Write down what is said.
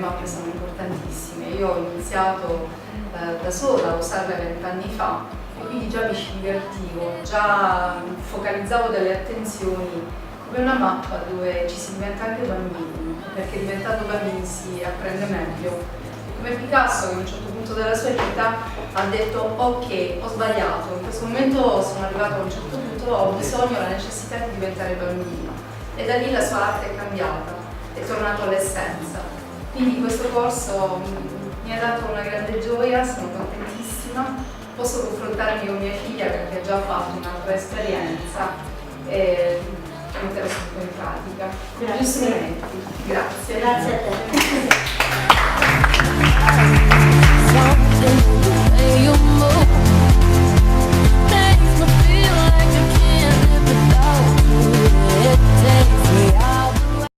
mappe sono importantissime. Io ho iniziato da sola a usarle 20 anni fa e quindi già mi ci divertivo, già focalizzavo delle attenzioni come una mappa dove ci si diventa anche bambini, perché diventando bambini si apprende meglio. Come Picasso, che a un certo punto della sua vita ha detto ok, ho sbagliato, in questo momento sono arrivato a un certo punto, ho bisogno, la necessità di diventare bambino. E da lì la sua arte è cambiata, è tornato all'essenza. Quindi questo corso mi ha dato una grande gioia, sono contentissima, posso confrontarmi con mia figlia perché ha già fatto un'altra esperienza e metterò subito in pratica. Grazie. Grazie. Grazie a te.